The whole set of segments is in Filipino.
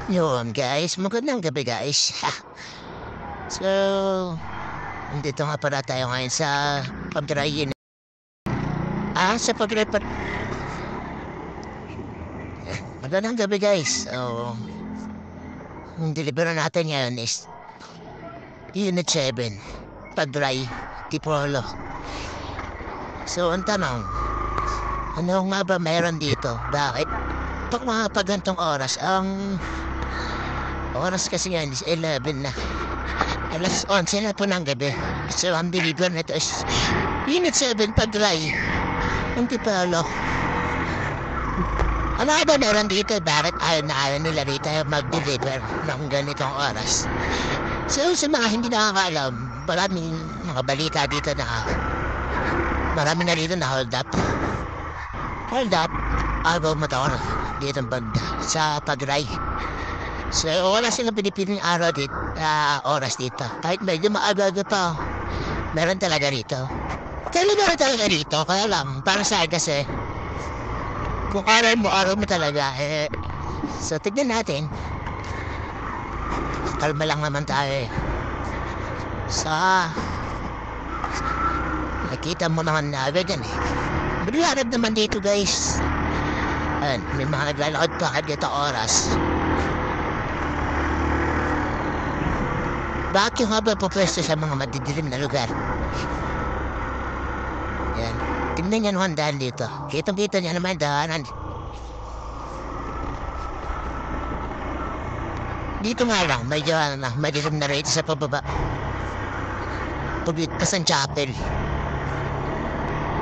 Yun guys, magandang gabi guys. So, nandito nga pala tayo ngayon sa pag-dry-in. Sa pag-dry pa... Magandang gabi guys. So, ang deliver natin ngayon is Unit 7, pag-dry, Tipolo. So, ang tanong, ano nga ba meron dito? Bakit? Pag mga pagantong oras, ang oras kasi yan is 11 na. Alas 11 na po ng gabi. So, ang deliver nito is Unit 7 pag-dry. Ang Tipolo. Ano nga ba meron dito? Bakit ayaw nila dito mag-deliver ng ganitong oras? So, sa mga hindi nakakaalam, maraming mga balita dito na marami na dito na hold up. Hold up, araw motor dito banda sa pag-dry. So, wala silang pinipiling araw dito, oras dito. Kahit medyo maaga pa, meron talaga rito. Kailan meron talaga rito? Kaya lang, para sa akin kasi, kung araw mo talaga, so tignan natin. Kalma lang naman tayo eh. Nakita mo naman na agad yan eh. Biliharap naman dito guys. Ayan, may mga naglalakad pa dito oras. Bakit yung haba po pwesto sa mga madidilim na lugar? Yan. Tingnan niyo naman daan dito. Kitang-kita niyo naman daanan. Dito nga lang, medyo madilim na rito sa pababa. Pagligtas ng chapel.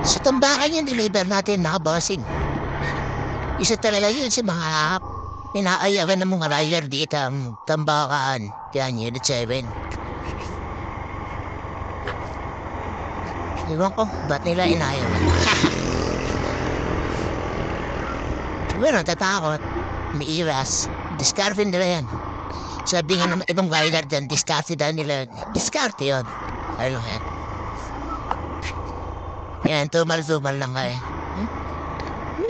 Sa tambakan yung deliver natin, bossing. Isa talaga yun sa mga inaayawan ng mga rider dito ang tambakan. Yan, Unit 7. Iwan ko, ba't nila inayawan? Siguro, tatakot. May iras. Diskarte nila yan. Sabi nga naman ibang rider dyan, diskarte daw nila. Diskarte yun. Ano yan? Yan, tumal-tumal lang kayo.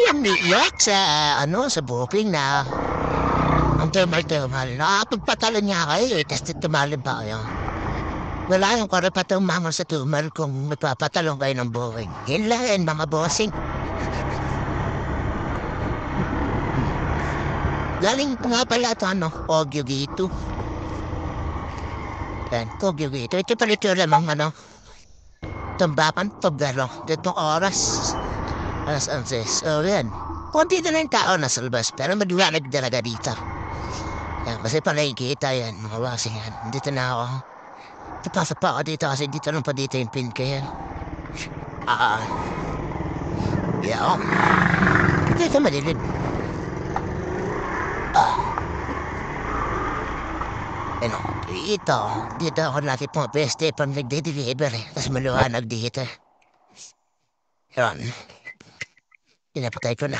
Hindi iyak sa, sa booking na ang tumal-tumal. Nakapagpatalo niya kayo eh, tapos tumalin pa kayo. Wala yung karapatang mamang sa tumal kung magpapatalong kayo ng booking. Yun lang yan, mga bossing. Galing nga pala ito, Ogyo Gito. Yan, Ogyo Gito. Ito pala ito lamang, tambakan, pagdalo. Ditong oras. Alas 11. So, yan. Kunti na lang tao nasa labas, pero maliwanag talaga dito. Yan, kasi pala kita yan, mga wasing yan. Dito na ako. Tapos pa ako dito kasi dito lang pa dito yung pin kaya. Yeah. Dito madilim. Dito ako natin pumapeste pang nagde-deliver eh. Tapos maliwanag dito. Yan. Pinapatay ko na.